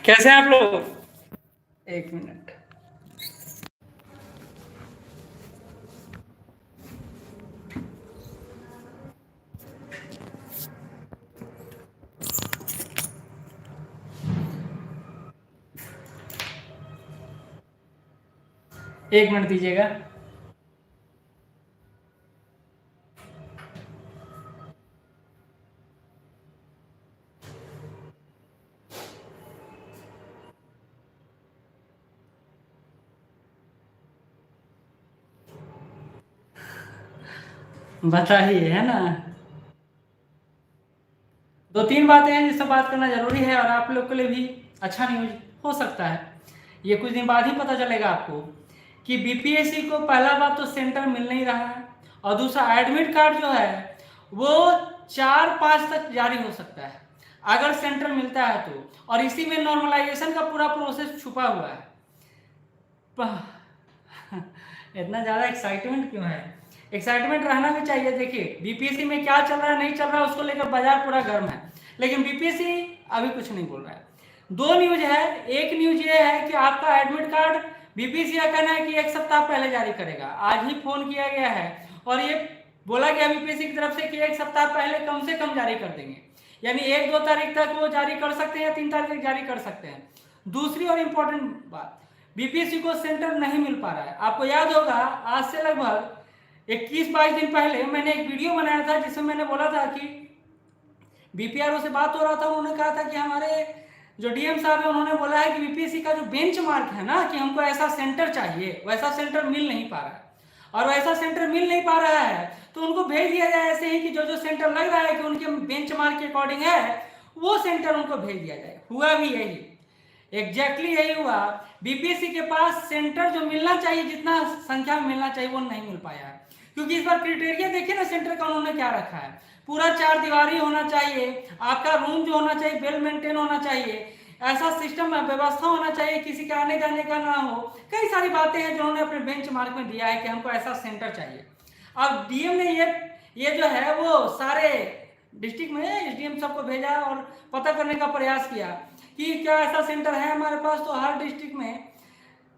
कैसे हैं आप लोग? एक मिनट। एक मिनट दीजिएगा। बताइए, है ना। दो तीन बातें हैं जिससे बात करना जरूरी है और आप लोग के लिए भी अच्छा न्यूज हो सकता है। ये कुछ दिन बाद ही पता चलेगा आपको कि बीपीएससी को पहला बात तो सेंटर मिल नहीं रहा है, और दूसरा एडमिट कार्ड जो है वो 4-5 तक जारी हो सकता है अगर सेंटर मिलता है तो। और इसी में नॉर्मलाइजेशन का पूरा प्रोसेस छुपा हुआ है। इतना ज़्यादा एक्साइटमेंट क्यों है? एक्साइटमेंट रहना भी चाहिए। देखिए बीपीएससी में क्या चल रहा है नहीं चल रहा है उसको लेकर बाजार पूरा गर्म है, लेकिन बीपीएससी अभी कुछ नहीं बोल रहा है। दो न्यूज है। एक न्यूज ये है कि आपका एडमिट कार्ड बीपीएससी का कहना है कि एक सप्ताह पहले जारी करेगा। आज ही फोन किया गया है और ये बोला गया बीपीएससी की तरफ से कि एक सप्ताह पहले कम से कम जारी कर देंगे, यानी 1-2 तारीख तक वो जारी कर सकते हैं या 3 तारीख तक जारी कर सकते हैं। दूसरी और इम्पोर्टेंट बात, बीपीएससी को सेंटर नहीं मिल पा रहा है। आपको याद होगा आज से लगभग 21-22 दिन पहले मैंने एक वीडियो बनाया था जिसमें मैंने बोला था कि बीपीआरओ से बात हो रहा था, उन्होंने कहा था कि हमारे जो डीएम साहब है उन्होंने बोला है कि बीपीएससी का जो बेंचमार्क है ना कि हमको ऐसा सेंटर चाहिए, वैसा सेंटर मिल नहीं पा रहा है। और वैसा सेंटर मिल नहीं पा रहा है तो उनको भेज दिया जाए ऐसे ही कि जो जो सेंटर लग रहा है कि उनके बेंचमार्क के अकॉर्डिंग है वो सेंटर उनको भेज दिया जाए। हुआ भी यही, एग्जैक्टली यही हुआ। बीपीएससी के पास सेंटर जो मिलना चाहिए, जितना संख्या में मिलना चाहिए वो नहीं मिल पाया है। क्योंकि इस बार क्राइटेरिया देखिए ना सेंटर का उन्होंने क्या रखा है, पूरा 4 दीवारी होना चाहिए, आपका रूम जो होना चाहिए वेल मेंटेन होना चाहिए, ऐसा सिस्टम व्यवस्था होना चाहिए किसी के आने जाने का ना हो। कई सारी बातें हैं जो उन्होंने अपने बेंचमार्क में दिया है कि हमको ऐसा सेंटर चाहिए। अब डीएम ने ये जो है वो सारे डिस्ट्रिक्ट में एसडीएम सबको भेजा और पता करने का प्रयास किया कि क्या ऐसा सेंटर है हमारे पास। तो हर डिस्ट्रिक्ट में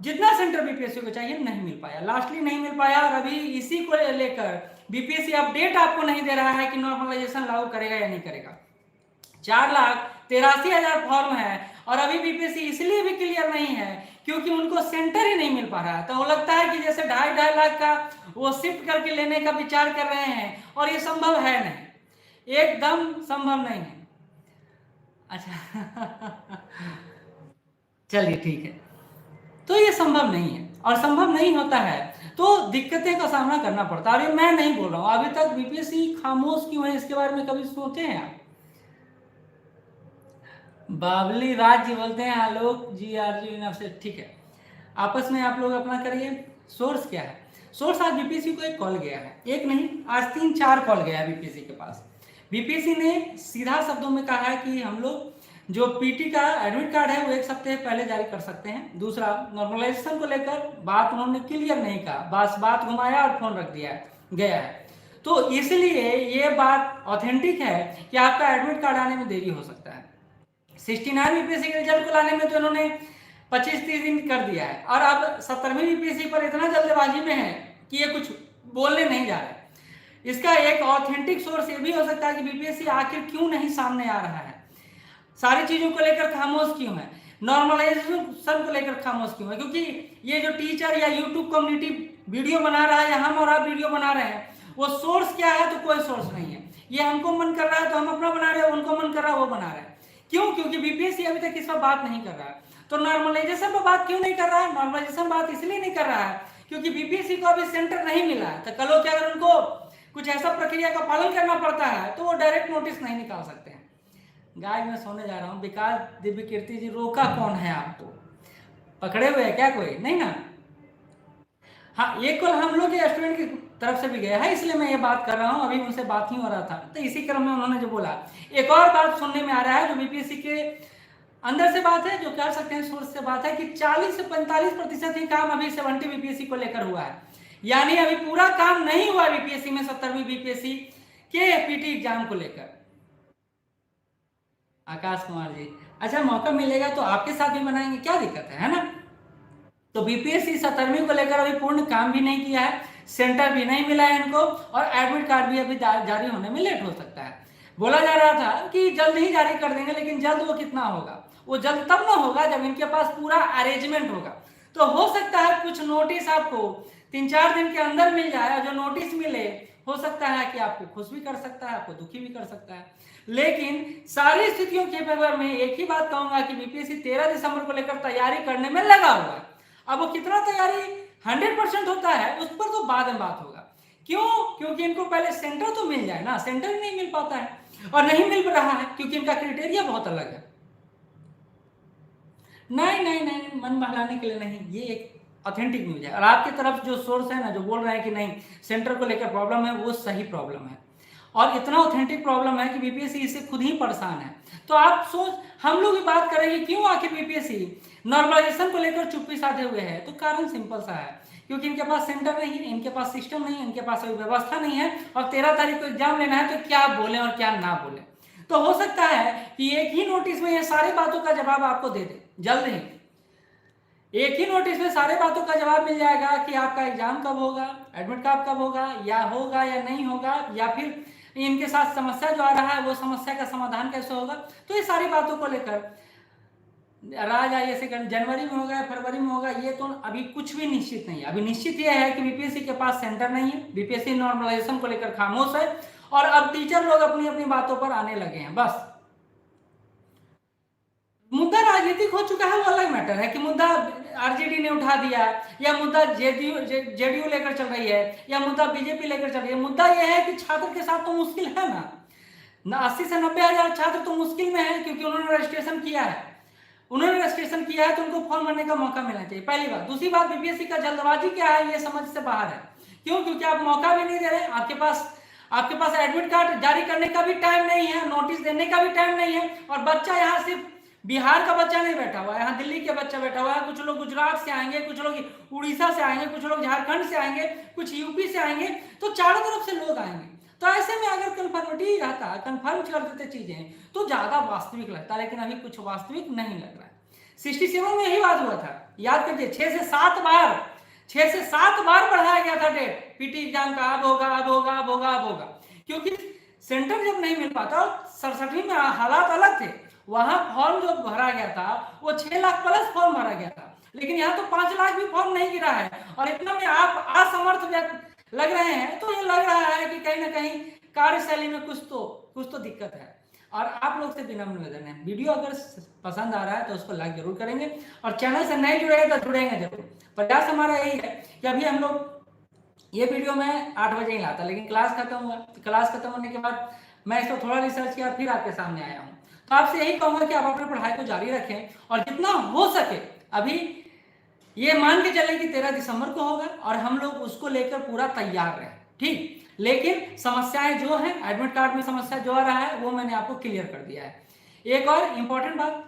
जितना सेंटर बीपीएससी को चाहिए नहीं मिल पाया, लास्टली नहीं मिल पाया। और अभी इसी को लेकर बीपीएससी अपडेट आपको नहीं दे रहा है कि नॉर्मलाइजेशन लागू करेगा या नहीं करेगा। 4,83,000 फॉर्म है और अभी बीपीएससी इसलिए भी क्लियर नहीं है क्योंकि उनको सेंटर ही नहीं मिल पा रहा है। तो वो लगता है कि जैसे 2.5 लाख का वो शिफ्ट करके लेने का विचार कर रहे हैं और ये संभव है नहीं, एकदम संभव नहीं है। अच्छा चलिए ठीक है, तो ये संभव नहीं है और संभव नहीं होता है तो दिक्कतें का सामना करना पड़ता है। अरे मैं नहीं बोल रहा हूं, अभी तक बीपीएससी खामोश क्यों है इसके बारे में कभी सोचे हैं आप? बाबली राज जी बोलते हैं आलोक जी आरजी आपसे, ठीक है आपस में आप लोग अपना करिए। सोर्स क्या है? सोर्स आज बीपीएससी को एक कॉल गया है, एक नहीं आज 3-4 कॉल गया है बीपीएससी के पास। बीपीएससी ने सीधा शब्दों में कहा है कि हम लोग जो पीटी का एडमिट कार्ड है वो एक सप्ताह पहले जारी कर सकते हैं। दूसरा नॉर्मलाइजेशन को लेकर बात उन्होंने क्लियर नहीं कहा, बस बात घुमाया और फोन रख दिया गया है। तो इसलिए ये बात ऑथेंटिक है कि आपका एडमिट कार्ड आने में देरी हो सकता है। 69 बीपीएससी के रिजल्ट को लाने में तो इन्होंने 25-30 दिन कर दिया है और अब 70वीं बीपीएससी पर इतना जल्दबाजी में है कि ये कुछ बोलने नहीं जा रहे। इसका एक ऑथेंटिक सोर्स ये भी हो सकता है कि बीपीएससी आखिर क्यों नहीं सामने आ रहा है, सारी चीजों को लेकर खामोश क्यों है, नॉर्मलाइजेशन को लेकर खामोश क्यों है। क्योंकि ये जो टीचर या यूट्यूब कम्युनिटी वीडियो बना रहा है या हम और आप वीडियो बना रहे हैं, वो सोर्स क्या है? तो कोई सोर्स नहीं है। ये हमको मन कर रहा है तो हम अपना बना रहे हैं, उनको मन कर रहा है वो बना रहे हैं। क्यों? क्योंकि बीपीएससी अभी तक इस पर बात नहीं कर रहा है। तो नॉर्मलाइजेशन पर बात क्यों नहीं कर रहा है? नॉर्मलाइजेशन बात इसलिए नहीं कर रहा है क्योंकि बीपीएससी को अभी सेंटर नहीं मिला है। तो कल क्या अगर उनको कुछ ऐसा प्रक्रिया का पालन करना पड़ता है तो वो डायरेक्ट नोटिस नहीं निकाल सकते हैं। गाय में सोने जा रहा हूँ। विकास दिव्य कीर्ति जी, रोका कौन है आपको? पकड़े हुए है क्या कोई? नहीं ना। हाँ, ये कल हम लोग के स्टूडेंट की तरफ से भी गया है इसलिए मैं ये बात कर रहा हूँ, अभी उनसे बात ही हो रहा था। तो इसी क्रम में उन्होंने जो बोला, एक और बात सुनने में आ रहा है जो बीपीएससी के अंदर से बात है, जो कह सकते हैं सोर्स से बात है कि 40 से 45% ही काम अभी 70 बीपीएससी को लेकर हुआ है। यानी अभी पूरा काम नहीं हुआ बीपीएससी में 70वीं बीपीएससी के पीटी एग्जाम को लेकर। आकाश कुमार जी, अच्छा मौका मिलेगा तो आपके साथ भी बनाएंगे, क्या दिक्कत है ना। तो बीपीएससी 17वीं को लेकर अभी पूर्ण काम भी नहीं किया है, सेंटर भी नहीं मिला है इनको, और एडमिट कार्ड भी अभी जारी होने में लेट हो सकता है। बोला जा रहा था कि जल्द ही जारी कर देंगे, लेकिन जल्द वो कितना होगा, वो जल्द तब ना होगा जब इनके पास पूरा अरेंजमेंट होगा। तो हो सकता है कुछ नोटिस आपको 3-4 दिन के अंदर मिल जाए, और जो नोटिस मिले हो सकता है कि आपको खुश भी कर सकता है, आपको दुखी भी कर सकता है। लेकिन सारी स्थितियों के फेवर में एक ही बात कहूंगा कि बीपीएससी 13 दिसंबर को लेकर तैयारी करने में लगा हुआ है। अब वो कितना तैयारी 100% होता है उस पर तो बाद में बात होगा। क्यों? क्योंकि इनको पहले सेंटर तो मिल जाए ना, सेंटर ही नहीं मिल पाता है, और नहीं मिल रहा है क्योंकि इनका क्राइटेरिया बहुत अलग है। नहीं नहीं नहीं, मन बहलाने के लिए नहीं, ये एक ऑथेंटिक न्यूज है। और आपकी तरफ जो सोर्स है ना, जो बोल रहे हैं कि नहीं सेंटर को लेकर प्रॉब्लम है, वो सही प्रॉब्लम है, और इतना ऑथेंटिक प्रॉब्लम है कि बीपीएससी इससे खुद ही परेशान है। तो आप सोच, हम लोग भी बात करेंगे क्यों आखिर बीपीएससी नॉर्मलाइजेशन को लेकर चुप्पी साधे हुए है। तो कारण सिंपल सा है, क्योंकि इनके पास सेंटर नहीं है, इनके पास सिस्टम नहीं है, इनके पास व्यवस्था नहीं है, और 13 तारीख को एग्जाम लेना है, तो क्या बोले और क्या ना बोले। तो हो सकता है कि एक ही नोटिस में ये सारी बातों का जवाब आपको दे दे जल्द ही, एक ही नोटिस में सारे बातों का जवाब मिल जाएगा कि आपका एग्जाम कब होगा, एडमिट कार्ड कब होगा या नहीं होगा, या फिर इनके साथ समस्या जो आ रहा है वो समस्या का समाधान कैसे होगा। तो ये सारी बातों को लेकर राज आईएएस जनवरी में होगा या फरवरी में होगा, ये तो अभी कुछ भी निश्चित नहीं है। अभी निश्चित यह है कि बीपीएससी के पास सेंटर नहीं है, बीपीएससी नॉर्मलाइजेशन को लेकर खामोश है, और अब टीचर लोग अपनी अपनी बातों पर आने लगे हैं। बस मुद्दा राजनीतिक हो चुका है, वो अलग मैटर है कि मुद्दा आरजेडी ने उठा दिया, या मुद्दा जेडीयू लेकर चल रही है, या मुद्दा बीजेपी लेकर चल रही है। मुद्दा यह है कि छात्र के साथ तो मुश्किल है ना 80 से 90 हजार छात्र तो मुश्किल में है, क्योंकि उन्होंने रजिस्ट्रेशन किया है, तो उनको फॉर्म भरने का मौका मिलना चाहिए, पहली बात। दूसरी बात, बीपीएससी का जल्दबाजी क्या है ये समझ से बाहर है। क्यों? क्योंकि आप मौका भी नहीं दे रहे, आपके पास एडमिट कार्ड जारी करने का भी टाइम नहीं है, नोटिस देने का भी टाइम नहीं है, और बच्चा यहाँ सिर्फ बिहार का बच्चा नहीं बैठा हुआ है, यहाँ दिल्ली के बच्चा बैठा हुआ है, कुछ लोग गुजरात से आएंगे, कुछ लोग उड़ीसा से आएंगे, कुछ लोग झारखंड से आएंगे, कुछ यूपी से आएंगे, तो चारों तरफ से लोग आएंगे। तो ऐसे में अगर कन्फर्मिटी रहता, कन्फर्म कर देते चीजें, तो ज्यादा वास्तविक लगता, लेकिन अभी कुछ वास्तविक नहीं लग रहा है। 67 में यही बात हुआ था, याद करके 6 से 7 बार बढ़ाया गया था डेट पीटी एग्जाम का, अब होगा, क्योंकि सेंटर जब नहीं मिल पाता। 67 में हालात अलग थे, वहां फॉर्म जो भरा गया था वो 6 लाख प्लस फॉर्म भरा गया था, लेकिन यहाँ तो 5 लाख भी फॉर्म नहीं गिरा है, और इतना में आप असमर्थ लग रहे हैं। तो ये लग रहा है कि कहीं ना कहीं कार्यशैली में कुछ तो दिक्कत है। और आप लोग से विनम्र निवेदन है, वीडियो अगर पसंद आ रहा है तो उसको लाइक जरूर करेंगे, और चैनल से नहीं जुड़ेंगे तो जुड़ेंगे जरूर। प्रयास हमारा यही है कि अभी हम लोग ये वीडियो में 8 बजे ही लाता, लेकिन क्लास खत्म हुआ, क्लास खत्म होने के बाद मैं इसको थोड़ा रिसर्च किया, फिर आपके सामने आया हूँ। तो आपसे यही कहूंगा कि आप अपनी पढ़ाई को जारी रखें, और जितना हो सके अभी ये मान के चले कि 13 दिसंबर को होगा, और हम लोग उसको लेकर पूरा तैयार रहे, ठीक। लेकिन समस्याएं जो हैं, एडमिट कार्ड में समस्या जो आ रहा है वो मैंने आपको क्लियर कर दिया है। एक और इंपॉर्टेंट बात,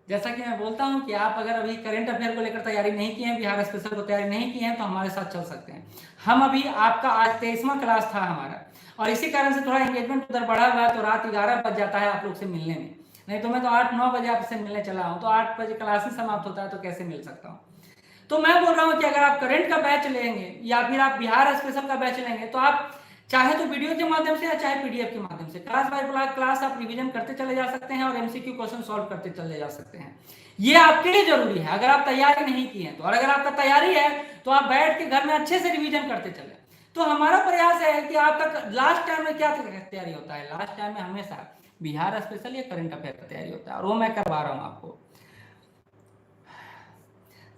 जैसा कि मैं बोलता हूं कि आप अगर अभी करंट अफेयर को लेकर तैयारी नहीं की है, बिहार स्पेशल को तैयारी नहीं की है, तो हमारे साथ चल सकते हैं। हम अभी आपका आज 23वां क्लास था हमारा, और इसी कारण से थोड़ा एंगेजमेंट उधर बढ़ा हुआ है, तो रात 11 बज जाता है आप लोग से मिलने में। नहीं तो मैं तो 8-9 बजे आपसे मिलने चला हूँ, तो 8 बजे क्लास ही समाप्त होता है, तो कैसे मिल सकता हूँ। तो मैं बोल रहा हूँ कि अगर आप करंट का बैच लेंगे, या फिर आप बिहार स्पेशल का बैच लेंगे, तो आप चाहे तो वीडियो के माध्यम से या चाहे पीडीएफ के माध्यम से क्लास बाय क्लास आप रिवीजन करते चले जा सकते हैं, और एमसीक्यू क्वेश्चन सॉल्व करते चले जा सकते हैं। ये आपके लिए जरूरी है अगर आप तैयारी नहीं की है तो, और अगर आपका तैयारी है तो आप बैठ के घर में अच्छे से रिवीजन करते चले। तो हमारा प्रयास है कि आपका लास्ट टाइम में क्या तैयारी होता है, लास्ट टाइम में हमेशा बिहार स्पेशल या करंट अफेयर का तैयारी होता है, और वो मैं करवा रहा हूँ आपको।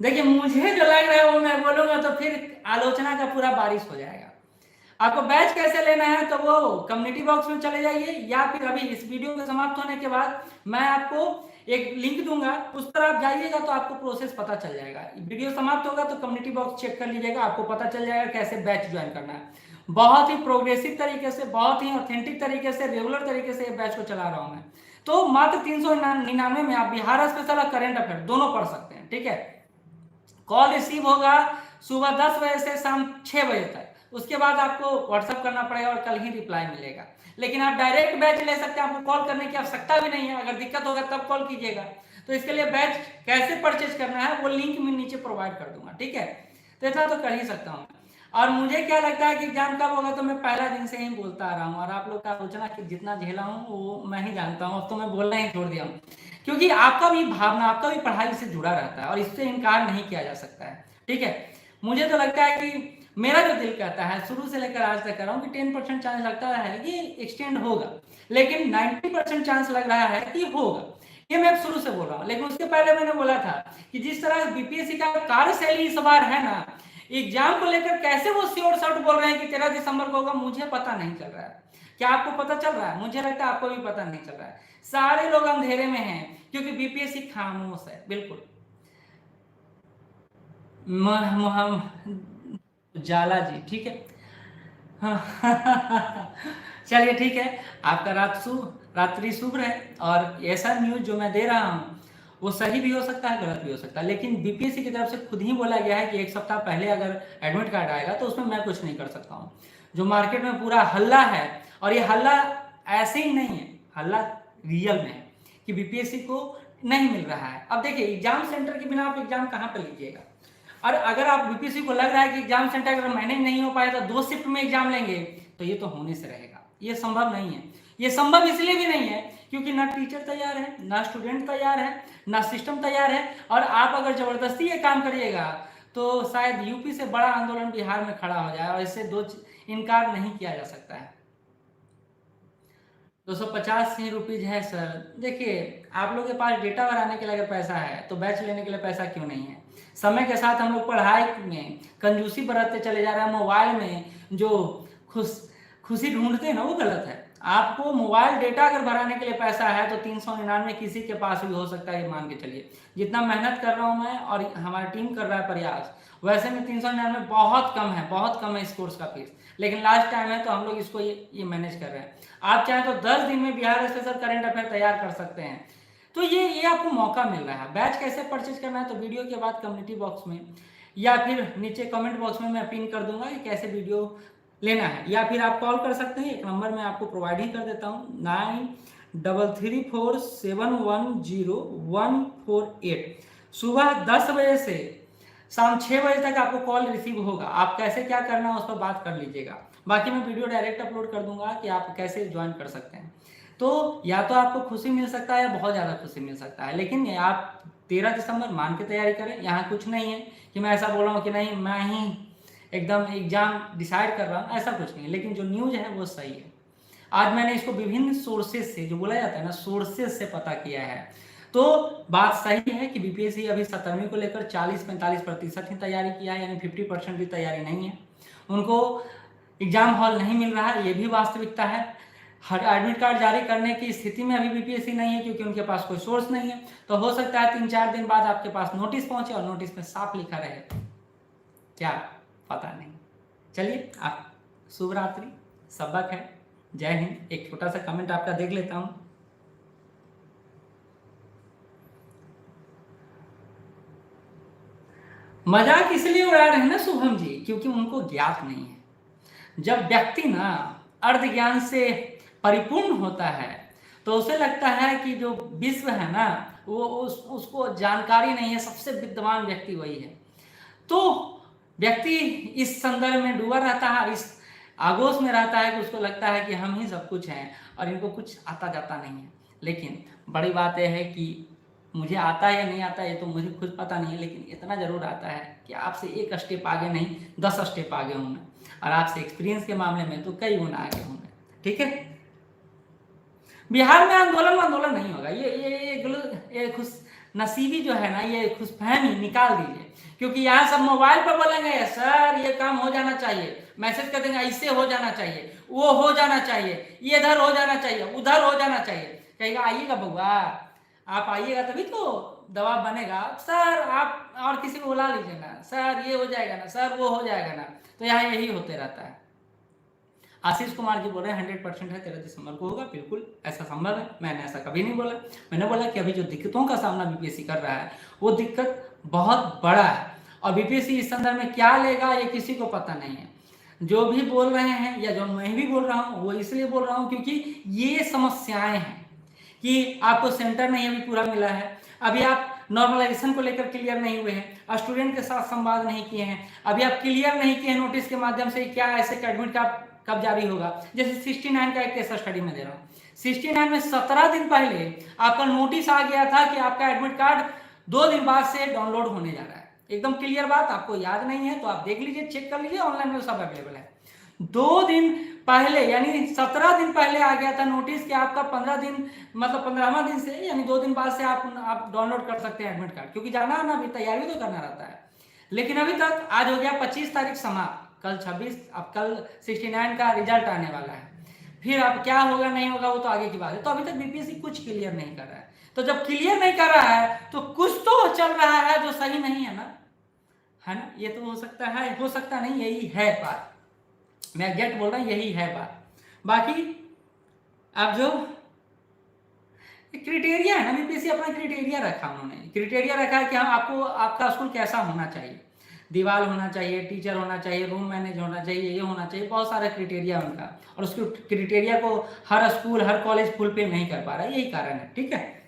देखिए मुझे जो लग रहा है वो मैं बोलूंगा तो फिर आलोचना का पूरा बारिश हो जाएगा। आपको बैच कैसे लेना है तो वो कम्युनिटी बॉक्स में चले जाइए, या फिर अभी इस वीडियो के समाप्त होने के बाद मैं आपको एक लिंक दूंगा, उस पर आप जाइएगा तो आपको प्रोसेस पता चल जाएगा। वीडियो समाप्त होगा तो कम्युनिटी बॉक्स चेक कर लीजिएगा, आपको पता चल जाएगा कैसे बैच ज्वाइन करना है। बहुत ही प्रोग्रेसिव तरीके से, बहुत ही ऑथेंटिक तरीके से, रेगुलर तरीके से ये बैच को चला रहा हूं मैं। तो मात्र 399 में आप बिहार स्पेशल और करंट अफेयर दोनों पढ़ सकते हैं, ठीक है। कॉल रिसीव होगा सुबह 10 बजे से शाम 6 बजे तक, उसके बाद आपको व्हाट्सअप करना पड़ेगा और कल ही रिप्लाई मिलेगा। लेकिन आप डायरेक्ट बैच ले सकते हैं, आपको कॉल करने की आवश्यकता भी नहीं है। अगर दिक्कत होगा तब कॉल कीजिएगा। तो इसके लिए बैच कैसे परचेज करना है वो लिंक मैं नीचे प्रोवाइड कर दूंगा, ठीक है। तो इतना तो कर ही सकता हूँ। और मुझे क्या लगता है कि एग्जाम कब होगा, तो मैं पहला दिन से ही बोलता आ रहा हूँ, और आप लोग का आलोचना कि जितना झेला हूँ वो मैं ही जानता हूँ। अब तो मैं बोलना ही छोड़ दिया हूँ, क्योंकि आपका भी भावना, आपका भी पढ़ाई से जुड़ा रहता है और इससे इनकार नहीं किया जा सकता है, ठीक है। मुझे तो लगता है कि मेरा जो दिल कहता है, शुरू से लेकर आज तक कर रहा हूँ कि 10% चांस लगता है कि एक्सटेंड होगा, लेकिन 90% चांस लग रहा है कि होगा। ये मैं शुरू से बोल रहा हूँ। लेकिन उसके पहले मैंने बोला था कि जिस तरह बीपीएससी का कार्यशैली इस बार है ना, एग्जाम को लेकर कैसे वो श्योर शॉर्ट बोल रहे हैं कि 13 दिसंबर को होगा, मुझे पता नहीं चल रहा है। क्या आपको पता चल रहा है? मुझे लगता है आपको भी पता नहीं चल रहा है। सारे लोग अंधेरे में हैं क्योंकि बीपीएससी खामोश है, बिल्कुल। जाला जी, ठीक है। चलिए ठीक है, आपका रात्रि शुभ रहे। और ऐसा न्यूज जो मैं दे रहा हूँ वो सही भी हो सकता है, गलत भी हो सकता है, लेकिन बीपीएससी की तरफ से खुद ही बोला गया है कि 1 सप्ताह पहले अगर एडमिट कार्ड आएगा तो उसमें मैं कुछ नहीं कर सकता हूँ। जो मार्केट में पूरा हल्ला है, और ये हल्ला ऐसे ही नहीं है, हल्ला रियल में है कि बीपीएससी को नहीं मिल रहा है। अब देखिए, एग्जाम सेंटर के बिना आप एग्जाम कहाँ पर लीजिएगा? और अगर आप बीपीएससी को लग रहा है कि एग्जाम सेंटर अगर मैनेज नहीं हो पाया तो 2 शिफ्ट में एग्जाम लेंगे, तो ये तो होने से रहेगा, ये संभव नहीं है। ये संभव इसलिए भी नहीं है क्योंकि ना टीचर तैयार है, ना स्टूडेंट तैयार है, ना सिस्टम तैयार है। और आप अगर जबरदस्ती ये काम करिएगा तो शायद यूपी से बड़ा आंदोलन बिहार में खड़ा हो जाए, और इससे इनकार नहीं किया जा सकता है। 250 ही रुपीज है सर। देखिए, आप लोग के पास डेटा भराने के लिए अगर पैसा है तो बैच लेने के लिए पैसा क्यों नहीं है? समय के साथ हम लोग पढ़ाई में कंजूसी बरतते चले जा रहे हैं। मोबाइल में जो खुशी ढूंढते हैं ना, वो गलत है। आपको मोबाइल डेटा अगर भराने के लिए पैसा है तो 399 किसी के पास भी हो सकता है, ये मान के चलिए। जितना मेहनत कर रहा हूँ मैं और हमारी टीम कर रहा है प्रयास, वैसे में 399 बहुत कम है, बहुत कम है इस कोर्स का फीस। लेकिन लास्ट टाइम है तो हम लोग इसको ये मैनेज कर रहे हैं। आप चाहें तो 10 दिन में बिहार स्पेशल करंट अफेयर तैयार कर सकते हैं। तो ये आपको मौका मिल रहा है। बैच कैसे परचेज करना है तो वीडियो के बाद कम्युनिटी बॉक्स में या फिर नीचे कमेंट बॉक्स में मैं पिन कर दूंगा कि कैसे वीडियो लेना है, या फिर आप कॉल कर सकते हैं। एक नंबर मैं आपको प्रोवाइड ही कर देता हूँ, 9334710148। सुबह 10 बजे से शाम 6 बजे तक आपको कॉल रिसीव होगा। आप कैसे क्या करना है उस पर बात कर लीजिएगा। बाकी मैं वीडियो डायरेक्ट अपलोड कर दूंगा कि आप कैसे ज्वाइन कर सकते हैं। तो या तो आपको खुशी मिल सकता है या बहुत ज़्यादा खुशी मिल सकता है, लेकिन आप 13 दिसंबर मान के तैयारी करें। यहाँ कुछ नहीं है कि मैं ऐसा बोल रहा हूँ कि नहीं मैं ही एकदम एग्जाम डिसाइड कर रहा हूँ, ऐसा कुछ नहीं है। लेकिन जो न्यूज़ है वो सही है। आज मैंने इसको विभिन्न सोर्सेज से, जो बोला जाता है ना, सोर्सेज से पता किया है। तो बात सही है कि बीपीएससी अभी 17वीं को लेकर 40-45% ही तैयारी किया है, यानी 50% भी तैयारी नहीं है। उनको एग्जाम हॉल नहीं मिल रहा है, ये भी वास्तविकता है। हर एडमिट कार्ड जारी करने की स्थिति में अभी बीपीएससी नहीं है क्योंकि उनके पास कोई सोर्स नहीं है। तो हो सकता है 3-4 दिन बाद आपके पास नोटिस पहुंचे और नोटिस में साफ लिखा रहे, क्या पता नहीं। चलिए, आप शुभ रात्रि, सबक है, जय हिंद। एक छोटा सा कमेंट आपका देख लेता हूं। मजाक इसलिए उड़ा रहे हैं ना शुभम जी, क्योंकि उनको ज्ञात नहीं है। जब व्यक्ति ना अर्ध ज्ञान से परिपूर्ण होता है तो उसे लगता है कि जो विश्व है ना वो उसको जानकारी नहीं है, सबसे विद्वान व्यक्ति वही है। तो व्यक्ति इस संदर्भ में डूबा रहता है, इस आगोश में रहता है कि उसको लगता है कि हम ही सब कुछ हैं और इनको कुछ आता जाता नहीं है। लेकिन बड़ी बात यह है कि मुझे आता है या नहीं आता है ये तो मुझे खुद पता नहीं है, लेकिन इतना जरूर आता है कि आपसे 1 स्टेप आगे नहीं 10 स्टेप आगे हूँ मैं, और आपसे एक्सपीरियंस के मामले में तो कई गुना आगे हूँ मैं, ठीक है। बिहार में आंदोलन नहीं होगा। ये खुश नसीबी जो है ना, ये खुशफहमी निकाल दीजिए, क्योंकि यहाँ सब मोबाइल पर बोलेंगे सर ये काम हो जाना चाहिए, मैसेज कर देंगे ऐसे हो जाना चाहिए, वो हो जाना चाहिए, ये इधर हो जाना चाहिए, उधर हो जाना चाहिए। कहेगा आइएगा बउआ, आप आइएगा तभी तो दबाव बनेगा। सर आप और किसी को बुला लीजिए ना, सर ये हो जाएगा ना, सर वो हो जाएगा ना। तो यहाँ यही होते रहता है। आशीष कुमार जी बोल रहे हैं 100% है 13 दिसंबर को होगा। बिल्कुल ऐसा संभव है, मैंने ऐसा कभी नहीं बोला। मैंने बोला कि अभी जो दिक्कतों का सामना बीपीएससी कर रहा है वो दिक्कत बहुत बड़ा है, और बीपीएससी इस संदर्भ में क्या लेगा ये किसी को पता नहीं है। जो भी बोल रहे हैं या जो मैं भी बोल रहा हूँ वो इसलिए बोल रहा हूँ क्योंकि ये समस्याएं हैं कि आपको सेंटर नहीं अभी पूरा मिला है, अभी आप नॉर्मलाइजेशन को लेकर क्लियर नहीं हुए हैं, स्टूडेंट के साथ संवाद नहीं किए हैं, अभी आप क्लियर नहीं किए हैं नोटिस के माध्यम से क्या ऐसे एडमिट कार्ड कब जारी होगा। जैसे 69 का एक केस स्टडी में दे रहा हूँ, 69 में 17 दिन पहले आपका नोटिस आ गया था कि आपका एडमिट कार्ड 2 दिन बाद से डाउनलोड होने जा रहा है। एकदम क्लियर बात, आपको याद नहीं है तो आप देख लीजिए, चेक कर लीजिए, ऑनलाइन में सब अवेलेबल है। 2 दिन पहले यानी 17 दिन पहले आ गया था नोटिस कि आपका 15 दिन मतलब 15वां दिन से यानी 2 दिन बाद से आप डाउनलोड कर सकते हैं एडमिट कार्ड, क्योंकि जाना ना अभी तैयारी तो करना रहता है। लेकिन अभी तक आज हो गया 25 तारीख समाप्त, कल 26, अब कल 69 का रिजल्ट आने वाला है। फिर अब क्या होगा नहीं होगा वो तो आगे की बात है। तो अभी तक बीपीएससी कुछ क्लियर नहीं कर रहा है, तो जब क्लियर नहीं कर रहा है तो कुछ तो चल रहा है जो सही नहीं है ना, है ना। ये तो हो सकता है, हो सकता नहीं, यही है बात, मैं एग्जैक्ट बोल रहा हूँ, यही है बात। बाकी अब जो क्राइटेरिया है ना, बीपीएससी अपना क्राइटेरिया रखा, उन्होंने क्राइटेरिया रखा है कि हम आपको आपका स्कूल कैसा होना चाहिए, दीवार होना चाहिए, टीचर होना चाहिए, रूम मैनेज होना चाहिए, ये होना चाहिए, बहुत सारा क्राइटेरिया उनका, और उसके क्राइटेरिया को हर स्कूल हर कॉलेज फुलफिल नहीं कर पा रहा है, यही कारण है। ठीक है,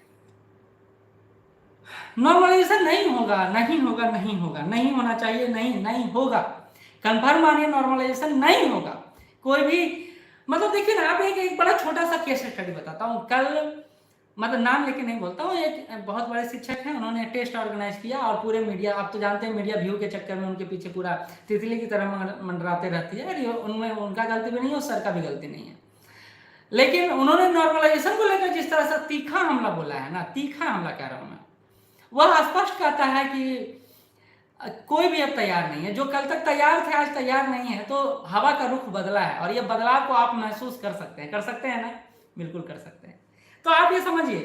नॉर्मलाइजेशन नहीं होगा, नहीं होगा, नहीं होगा, नहीं होना चाहिए, नहीं होगा, कंफर्म मानिए नॉर्मलाइजेशन नहीं होगा कोई भी। मतलब देखिए ना, आप एक बड़ा छोटा सा केस स्टडी बताता हूँ। कल मतलब नाम लेके नहीं बोलता हूँ, एक बहुत बड़े शिक्षक हैं, उन्होंने टेस्ट ऑर्गेनाइज किया और पूरे मीडिया, आप तो जानते हैं मीडिया व्यू के चक्कर में उनके पीछे पूरा तितली की तरह मंडराते रहती है, अरे उनमें उनका गलती भी नहीं है और सर का भी गलती नहीं है। लेकिन उन्होंने नॉर्मलाइजेशन को लेकर जिस तरह से तीखा हमला बोला है ना, तीखा हमला कह रहा हूँ मैं, वह स्पष्ट कहता है कि कोई भी अब तैयार नहीं है, जो कल तक तैयार थे आज तैयार नहीं है, तो हवा का रुख बदला है और ये बदलाव को आप महसूस कर सकते हैं ना, बिल्कुल कर सकते हैं। तो आप ये समझिए,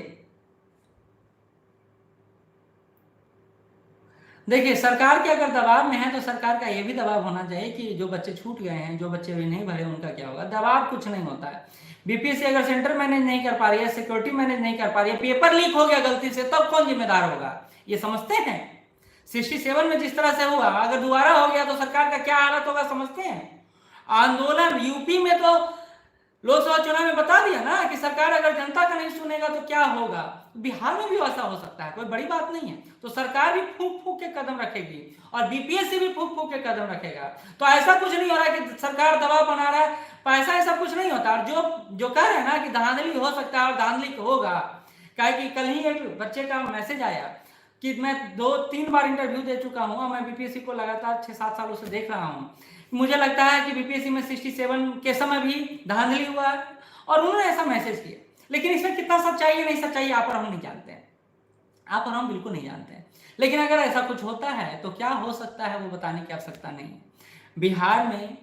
देखिए सरकार के अगर दबाव में है तो सरकार का ये भी दबाव होना चाहिए कि जो बच्चे छूट गए हैं, जो बच्चे अभी नहीं भरे, उनका क्या होगा। दबाव कुछ नहीं होता है, बीपीएससी अगर सेंटर मैनेज नहीं कर पा रही है, सिक्योरिटी मैनेज नहीं कर पा रही है, पेपर लीक हो गया गलती से, तब कौन जिम्मेदार होगा, ये समझते हैं। 67 में जिस तरह से हुआ, अगर दोबारा हो गया तो सरकार का क्या हालत होगा समझते हैं। आंदोलन यूपी में तो लोकसभा चुनाव में बता दिया ना कि सरकार अगर जनता का नहीं सुनेगा तो क्या होगा। बिहार में भी ऐसा हो सकता है, कोई बड़ी बात नहीं है। तो सरकार भी फूंक फूंक के कदम रखेगी और बीपीएससी भी फूंक फूंक के कदम रखेगा। तो ऐसा कुछ नहीं हो रहा है कि सरकार दबाव बना रहा है, पैसा ऐसा कुछ नहीं होता। और जो कह रहे हैं ना कि धांधली हो सकता है और धांधली होगा, क्या कि कल ही एक बच्चे का मैसेज आया कि मैं 2-3 बार इंटरव्यू दे चुका हूं और मैं बीपीएससी को लगातार 6-7 सालों से देख रहा हूं, मुझे लगता है कि बीपीएससी में 67 के समय भी धांधली हुआ है, और उन्होंने ऐसा मैसेज किया। लेकिन इसमें कितना सच्चाई है नहीं सच्चाई आप और हम नहीं जानते हैं, आप और हम बिल्कुल नहीं जानते हैं। लेकिन अगर ऐसा कुछ होता है तो क्या हो सकता है वो बताने की आवश्यकता नहीं है। बिहार में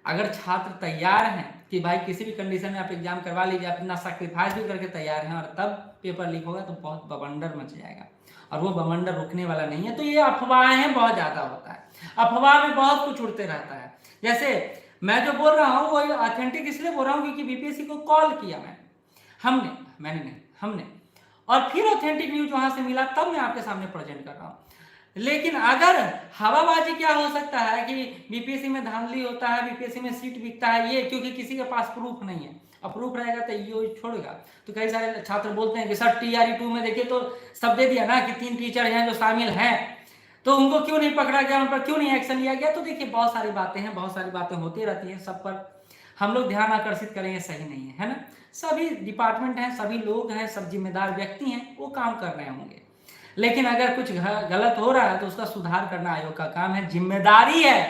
अगर छात्र तैयार हैं कि भाई किसी भी कंडीशन में आप एग्जाम करवा लीजिए, आप इतना सैक्रिफाइस भी करके तैयार हैं, और तब पेपर लीक होगा तो बहुत बवंडर मच जाएगा, और वो बवंडर रुकने वाला नहीं है। तो ये अफवाहें बहुत ज्यादा होता है, अफवाह में बहुत कुछ उड़ते रहता है। जैसे मैं जो बोल रहा हूँ वो ऑथेंटिक इसलिए बोल रहा हूँ क्योंकि बीपीएससी को कॉल किया मैंने हमने और फिर ऑथेंटिक न्यूज वहां से मिला, तब मैं आपके सामने प्रेजेंट कर रहा हूँ। लेकिन अगर हवाबाजी क्या हो सकता है कि बीपीएससी में धांधली होता है, बीपीएससी में सीट बिकता है, ये क्योंकि किसी के पास प्रूफ नहीं है। अब प्रूफ रहेगा तो ये छोड़ेगा। तो कई सारे छात्र बोलते हैं कि सर टीआरई 2 में देखिए तो सब दे दिया ना कि 3 टीचर हैं जो शामिल हैं, तो उनको क्यों नहीं पकड़ा गया, उन पर क्यों नहीं एक्शन लिया गया। तो देखिए बहुत सारी बातें हैं, बहुत सारी बातें होती रहती हैं, सब पर हम लोग ध्यान आकर्षित करेंगे सही नहीं है ना। सभी डिपार्टमेंट हैं, सभी लोग हैं, सब जिम्मेदार व्यक्ति हैं, वो काम कर रहे होंगे। लेकिन अगर कुछ गलत हो रहा है तो उसका सुधार करना आयोग का काम है, जिम्मेदारी है,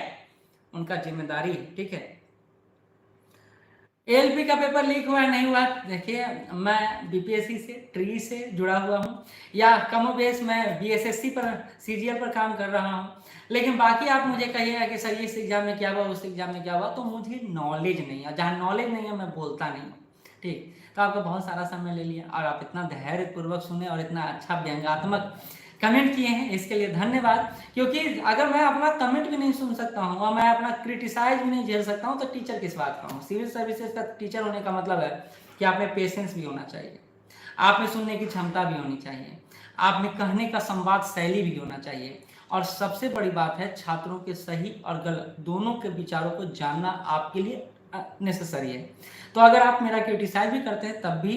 उनका जिम्मेदारी है। ठीक है, एलपी का पेपर लीक हुआ नहीं हुआ, देखिए मैं बीपीएससी से ट्री से जुड़ा हुआ हूँ, या कमोबेश मैं बीएसएससी पर सीजीएल पर काम कर रहा हूँ। लेकिन बाकी आप मुझे कहिएगा कि सर इस एग्जाम में क्या हुआ, उस एग्जाम में क्या हुआ, तो मुझे नॉलेज नहीं है। जहाँ नॉलेज नहीं है मैं बोलता नहीं हूँ। ठीक, तो आपका बहुत सारा समय ले लिया और आप इतना धैर्यपूर्वक सुने और इतना अच्छा व्यंग्यात्मक कमेंट किए हैं, इसके लिए धन्यवाद। क्योंकि अगर मैं अपना कमेंट भी नहीं सुन सकता हूँ और मैं अपना क्रिटिसाइज भी नहीं झेल सकता हूँ तो टीचर किस बात का हूँ। सिविल सर्विसेज का टीचर होने का मतलब है कि आप में पेशेंस भी होना चाहिए, आप में सुनने की क्षमता भी होनी चाहिए, आप में कहने का संवाद शैली भी होना चाहिए, और सबसे बड़ी बात है छात्रों के सही और गलत दोनों के विचारों को जानना आपके लिए नेसेसरी है। तो अगर आप मेरा क्रिटिसाइज भी करते हैं तब भी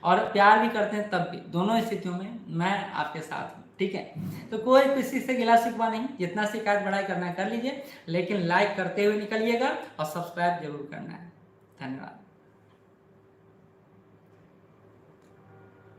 और प्यार भी करते हैं तब भी, दोनों स्थितियों में मैं आपके साथ हूँ, ठीक है। तो कोई किसी से गिला शिकवा नहीं, जितना शिकायत बढ़ाई करना है कर लीजिए, लेकिन लाइक करते हुए निकलिएगा और सब्सक्राइब जरूर करना है। धन्यवाद।